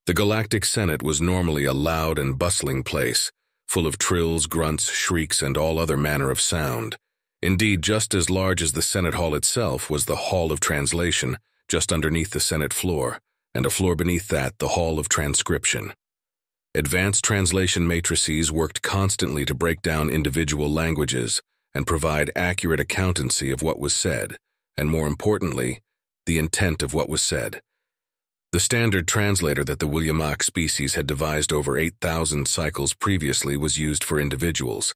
The Galactic Senate was normally a loud and bustling place, full of trills, grunts, shrieks, and all other manner of sound. Indeed, just as large as the Senate Hall itself was the Hall of Translation, just underneath the Senate floor, and a floor beneath that, the Hall of Transcription. Advanced translation matrices worked constantly to break down individual languages and provide accurate accountancy of what was said, and more importantly, the intent of what was said. The standard translator that the Williamak species had devised over 8,000 cycles previously was used for individuals,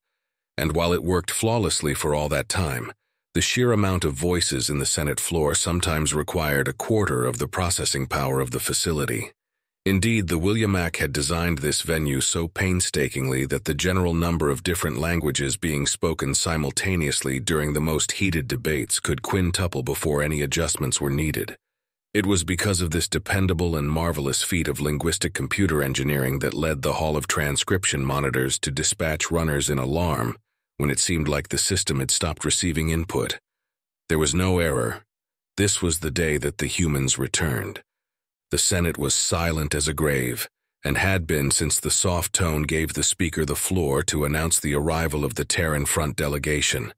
and while it worked flawlessly for all that time, the sheer amount of voices in the Senate floor sometimes required a quarter of the processing power of the facility. Indeed, the Williamak had designed this venue so painstakingly that the general number of different languages being spoken simultaneously during the most heated debates could quintuple before any adjustments were needed. It was because of this dependable and marvelous feat of linguistic computer engineering that led the Hall of Transcription monitors to dispatch runners in alarm when it seemed like the system had stopped receiving input. There was no error. This was the day that the humans returned. The Senate was silent as a grave, and had been since the soft tone gave the speaker the floor to announce the arrival of the Terran Front delegation.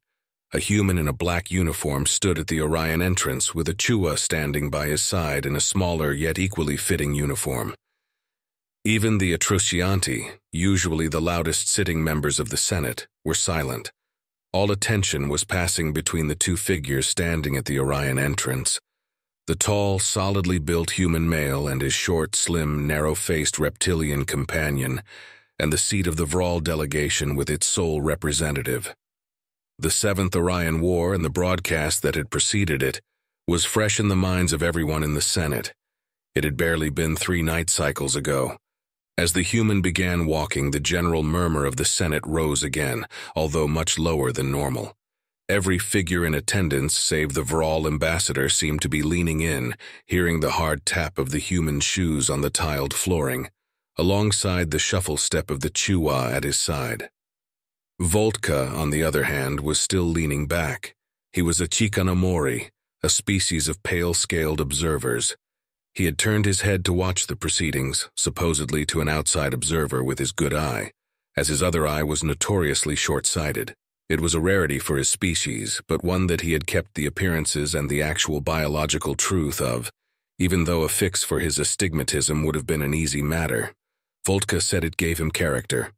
A human in a black uniform stood at the Orion entrance with a Chua standing by his side in a smaller yet equally fitting uniform. Even the Atrocianti, usually the loudest sitting members of the Senate, were silent. All attention was passing between the two figures standing at the Orion entrance. The tall, solidly built human male and his short, slim, narrow-faced reptilian companion, and the seat of the Vral delegation with its sole representative. The Seventh Orion War and the broadcast that had preceded it was fresh in the minds of everyone in the Senate. It had barely been 3 night cycles ago. As the human began walking, the general murmur of the Senate rose again, although much lower than normal. Every figure in attendance, save the Vral ambassador, seemed to be leaning in, hearing the hard tap of the human shoes on the tiled flooring, alongside the shuffle step of the Chua at his side. Voltka, on the other hand, was still leaning back. He was a Chikanomori, a species of pale-scaled observers. He had turned his head to watch the proceedings, supposedly to an outside observer with his good eye, as his other eye was notoriously short-sighted. It was a rarity for his species, but one that he had kept the appearances and the actual biological truth of, even though a fix for his astigmatism would have been an easy matter. Voltka said it gave him character.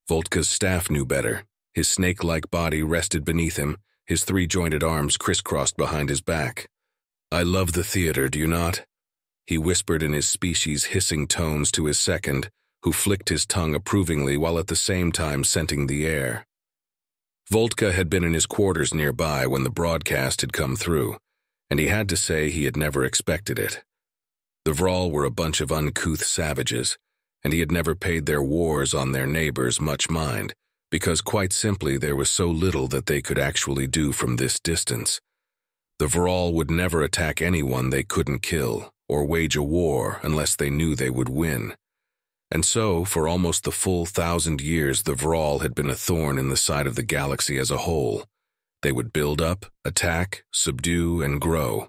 Voltka's staff knew better. His snake-like body rested beneath him, his 3-jointed arms crisscrossed behind his back. "I love the theater, do you not?" He whispered in his species' hissing tones to his second, who flicked his tongue approvingly while at the same time scenting the air. Voltka had been in his quarters nearby when the broadcast had come through, and he had to say he had never expected it. The Vral were a bunch of uncouth savages, and he had never paid their wars on their neighbors much mind, because quite simply there was so little that they could actually do from this distance. The Vral would never attack anyone they couldn't kill, or wage a war unless they knew they would win. And so, for almost the full 1,000 years, the Vral had been a thorn in the side of the galaxy as a whole. They would build up, attack, subdue, and grow.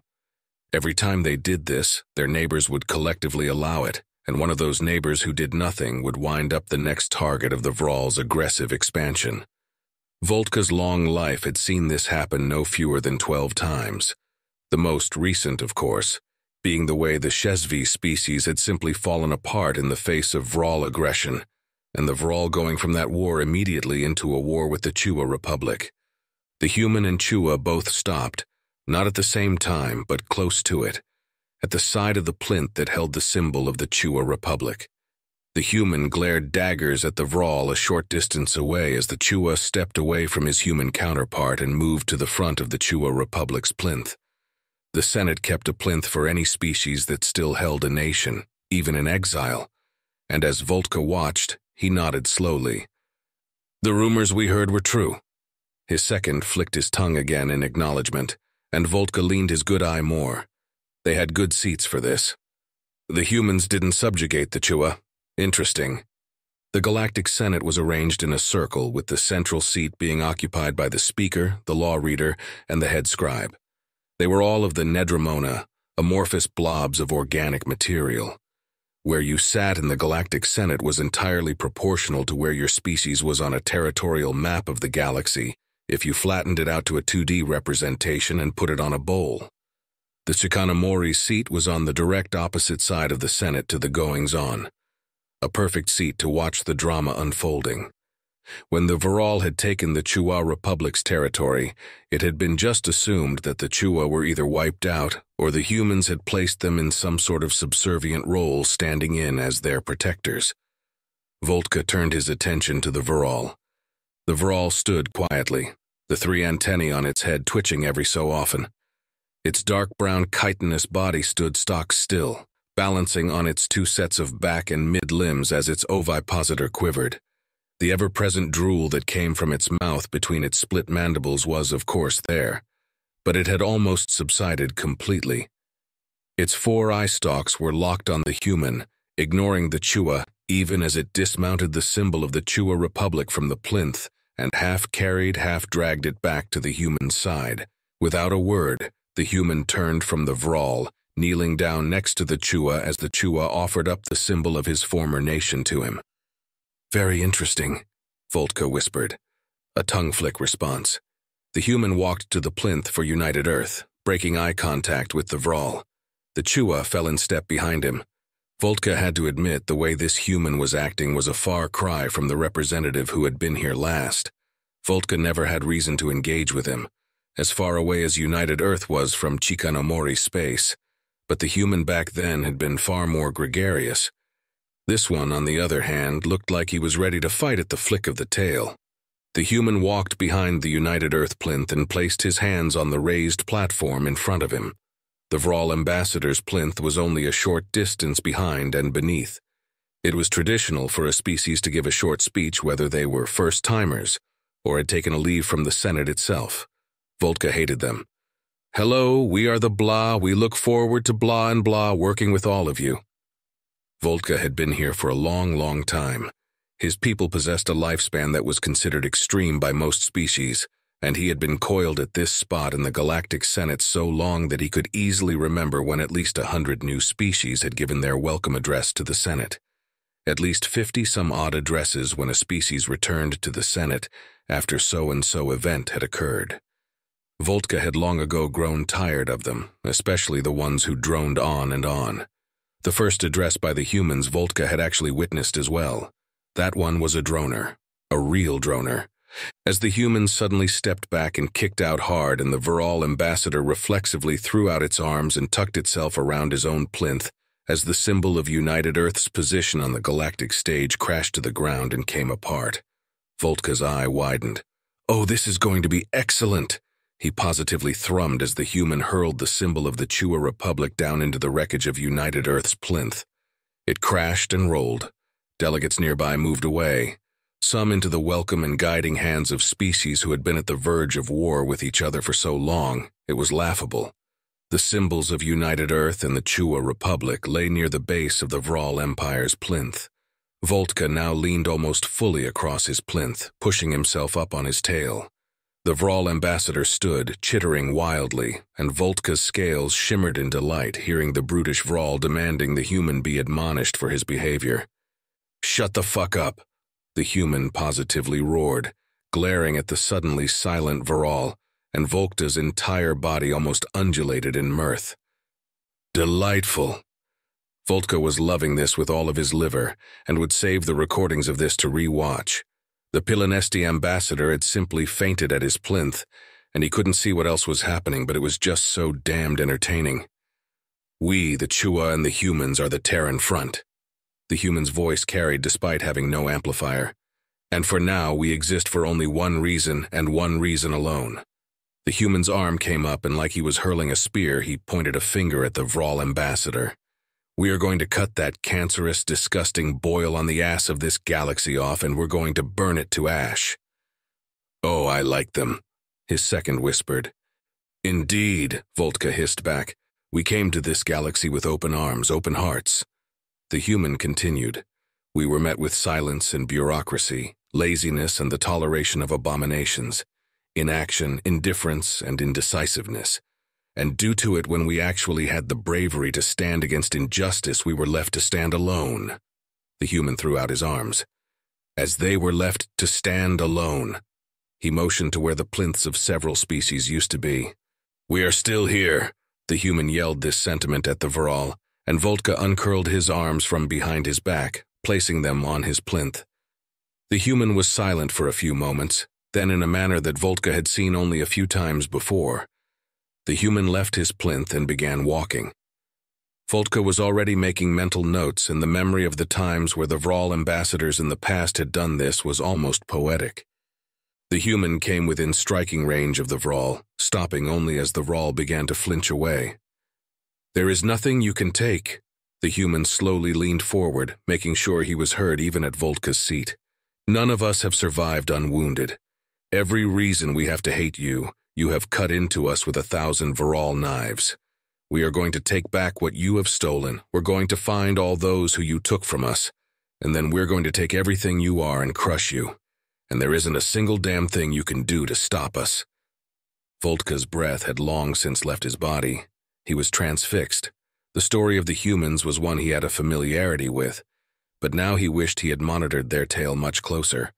Every time they did this, their neighbors would collectively allow it, and one of those neighbors who did nothing would wind up the next target of the Vral's aggressive expansion. Voltka's long life had seen this happen no fewer than 12 times. The most recent, of course, being the way the HFY species had simply fallen apart in the face of Vral aggression, and the Vral going from that war immediately into a war with the Chua Republic. The human and Chua both stopped, not at the same time, but close to it, at the side of the plinth that held the symbol of the Chua Republic. The human glared daggers at the Vral a short distance away as the Chua stepped away from his human counterpart and moved to the front of the Chua Republic's plinth. The Senate kept a plinth for any species that still held a nation, even in exile, and as Voltka watched, he nodded slowly. "The rumors we heard were true." His second flicked his tongue again in acknowledgement, and Voltka leaned his good eye more. They had good seats for this. "The humans didn't subjugate the Chua. Interesting." The Galactic Senate was arranged in a circle, with the central seat being occupied by the speaker, the law reader, and the head scribe. They were all of the Nedramona, amorphous blobs of organic material. Where you sat in the Galactic Senate was entirely proportional to where your species was on a territorial map of the galaxy, if you flattened it out to a 2D representation and put it on a bowl. The Chikanomori's seat was on the direct opposite side of the Senate to the goings-on, a perfect seat to watch the drama unfolding. When the Viral had taken the Chua Republic's territory, it had been just assumed that the Chua were either wiped out or the humans had placed them in some sort of subservient role, standing in as their protectors. Voltka turned his attention to the Viral. The Viral stood quietly, the 3 antennae on its head twitching every so often. Its dark brown chitinous body stood stock still, balancing on its 2 sets of back and mid-limbs as its ovipositor quivered. The ever-present drool that came from its mouth between its split mandibles was, of course, there, but it had almost subsided completely. Its 4 eye stalks were locked on the human, ignoring the Chua, even as it dismounted the symbol of the Chua Republic from the plinth and half-carried, half-dragged it back to the human's side. Without a word, the human turned from the Vral, kneeling down next to the Chua as the Chua offered up the symbol of his former nation to him. "Very interesting," Voltka whispered, a tongue-flick response. The human walked to the plinth for United Earth, breaking eye contact with the Vral. The Chua fell in step behind him. Voltka had to admit the way this human was acting was a far cry from the representative who had been here last. Voltka never had reason to engage with him, as far away as United Earth was from Chikanomori space, but the human back then had been far more gregarious. This one, on the other hand, looked like he was ready to fight at the flick of the tail. The human walked behind the United Earth plinth and placed his hands on the raised platform in front of him. The Vral ambassador's plinth was only a short distance behind and beneath. It was traditional for a species to give a short speech whether they were first-timers or had taken a leave from the Senate itself. Voltka hated them. "Hello, we are the blah, we look forward to blah and blah working with all of you." Voltka had been here for a long, long time. His people possessed a lifespan that was considered extreme by most species, and he had been coiled at this spot in the Galactic Senate so long that he could easily remember when at least 100 new species had given their welcome address to the Senate. At least 50-some-odd addresses when a species returned to the Senate after so-and-so event had occurred. Voltka had long ago grown tired of them, especially the ones who droned on and on. The first address by the humans Voltka had actually witnessed as well. That one was a droner, a real droner. As the humans suddenly stepped back and kicked out hard and the Viral ambassador reflexively threw out its arms and tucked itself around his own plinth, as the symbol of United Earth's position on the galactic stage crashed to the ground and came apart. Voltka's eye widened. "Oh, this is going to be excellent!" He positively thrummed as the human hurled the symbol of the Chua Republic down into the wreckage of United Earth's plinth. It crashed and rolled. Delegates nearby moved away, some into the welcome and guiding hands of species who had been at the verge of war with each other for so long, it was laughable. The symbols of United Earth and the Chua Republic lay near the base of the Vral Empire's plinth. Voltka now leaned almost fully across his plinth, pushing himself up on his tail. The Vral ambassador stood, chittering wildly, and Voltka's scales shimmered in delight hearing the brutish Vral demanding the human be admonished for his behavior. "Shut the fuck up," the human positively roared, glaring at the suddenly silent Vral, and Voltka's entire body almost undulated in mirth. Delightful. Voltka was loving this with all of his liver, and would save the recordings of this to re-watch. The Pilanesti ambassador had simply fainted at his plinth, and he couldn't see what else was happening, but it was just so damned entertaining. "We, the Chua and the humans, are the Terran front," the human's voice carried despite having no amplifier. "And for now, we exist for only one reason, and one reason alone." The human's arm came up, and like he was hurling a spear, he pointed a finger at the Vral ambassador. "We are going to cut that cancerous, disgusting boil on the ass of this galaxy off, and we're going to burn it to ash." "Oh, I like them," his second whispered. "Indeed," Voltka hissed back. "We came to this galaxy with open arms, open hearts." The human continued. "We were met with silence and bureaucracy, laziness and the toleration of abominations, inaction, indifference, and indecisiveness. and due to it, when we actually had the bravery to stand against injustice, we were left to stand alone. The human threw out his arms. As they were left to stand alone, he motioned to where the plinths of several species used to be. "We are still here," the human yelled this sentiment at the Vral, and Voltka uncurled his arms from behind his back, placing them on his plinth. The human was silent for a few moments, then in a manner that Voltka had seen only a few times before, the human left his plinth and began walking. Voltka was already making mental notes, and the memory of the times where the Vral ambassadors in the past had done this was almost poetic. The human came within striking range of the Vral, stopping only as the Vral began to flinch away. "There is nothing you can take." The human slowly leaned forward, making sure he was heard even at Voltka's seat. "None of us have survived unwounded. Every reason we have to hate you, you have cut into us with 1,000 Vral knives. We are going to take back what you have stolen. We're going to find all those who you took from us, and then we're going to take everything you are and crush you. And there isn't a single damn thing you can do to stop us." Voltka's breath had long since left his body. He was transfixed. The story of the humans was one he had a familiarity with, but now he wished he had monitored their tale much closer.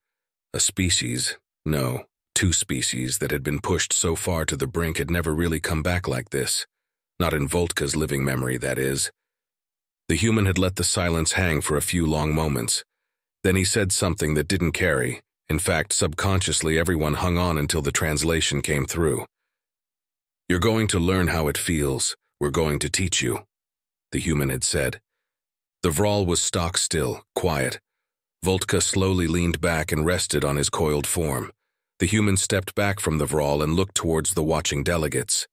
A species, no, 2 species that had been pushed so far to the brink had never really come back like this. Not in Voltka's living memory, that is. The human had let the silence hang for a few long moments. Then he said something that didn't carry. In fact, subconsciously everyone hung on until the translation came through. "You're going to learn how it feels. We're going to teach you," the human had said. The Vral was stock still, quiet. Voltka slowly leaned back and rested on his coiled form. The human stepped back from the Vral and looked towards the watching delegates.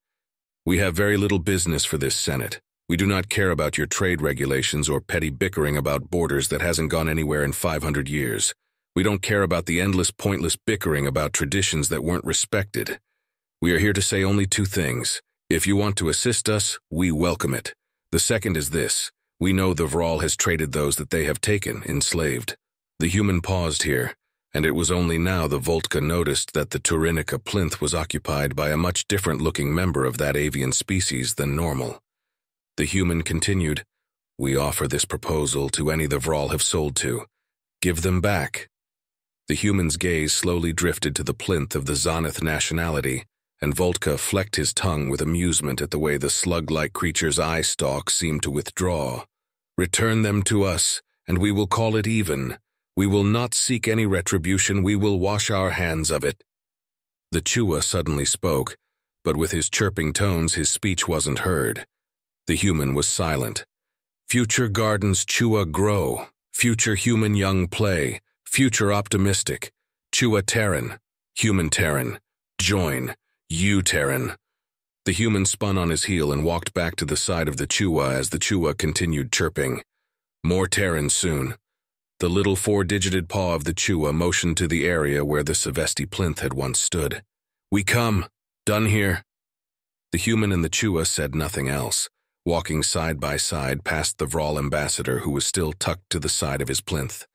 "We have very little business for this Senate. We do not care about your trade regulations or petty bickering about borders that hasn't gone anywhere in 500 years. We don't care about the endless, pointless bickering about traditions that weren't respected. We are here to say only 2 things. If you want to assist us, we welcome it. The second is this. We know the Vral has traded those that they have taken, enslaved." The human paused here, and it was only now the Voltka noticed that the Turinica plinth was occupied by a much different-looking member of that avian species than normal. The human continued, "We offer this proposal to any the Vral have sold to. Give them back." The human's gaze slowly drifted to the plinth of the Zonith nationality, and Voltka flecked his tongue with amusement at the way the slug-like creature's eye stalk seemed to withdraw. "Return them to us, and we will call it even. We will not seek any retribution, we will wash our hands of it." The Chua suddenly spoke, but with his chirping tones his speech wasn't heard. The human was silent. "Future gardens Chua grow, future human young play, future optimistic, Chua Terran, human Terran, join, you Terran." The human spun on his heel and walked back to the side of the Chua as the Chua continued chirping. "More Terrans soon." The little 4-digited paw of the Chua motioned to the area where the Sevesti plinth had once stood. "We come. Done here." The human and the Chua said nothing else, walking side by side past the Vral ambassador who was still tucked to the side of his plinth.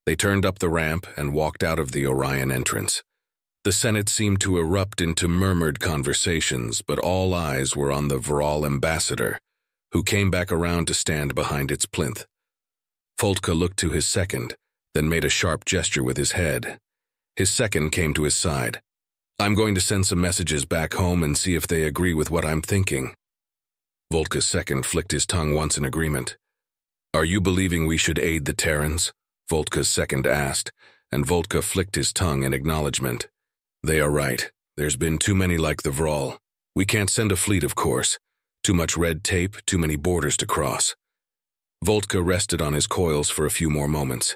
They turned up the ramp and walked out of the Orion entrance. The Senate seemed to erupt into murmured conversations, but all eyes were on the Vral ambassador, who came back around to stand behind its plinth. Voltka looked to his second, then made a sharp gesture with his head. His second came to his side. "I'm going to send some messages back home and see if they agree with what I'm thinking." Voltka's second flicked his tongue once in agreement. "Are you believing we should aid the Terrans?" Voltka's second asked, and Voltka flicked his tongue in acknowledgement. "They are right. There's been too many like the Vral. We can't send a fleet, of course. Too much red tape, too many borders to cross." Voltka rested on his coils for a few more moments.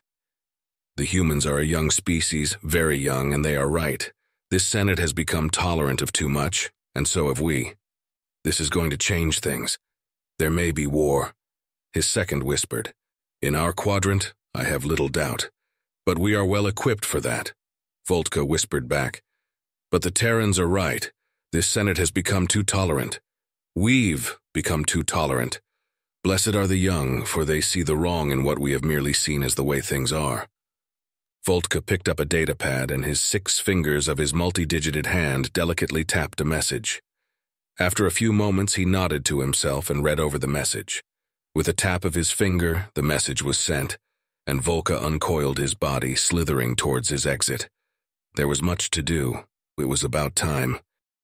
"The humans are a young species, very young, and they are right. This Senate has become tolerant of too much, and so have we. This is going to change things. There may be war." His second whispered, "In our quadrant, I have little doubt. But we are well equipped for that." Voltka whispered back, "But the Terrans are right. This Senate has become too tolerant. We've become too tolerant. Blessed are the young, for they see the wrong in what we have merely seen as the way things are." Voltka picked up a datapad and his 6 fingers of his multi-digited hand delicately tapped a message. After a few moments, he nodded to himself and read over the message. With a tap of his finger, the message was sent, and Volka uncoiled his body, slithering towards his exit. There was much to do. It was about time.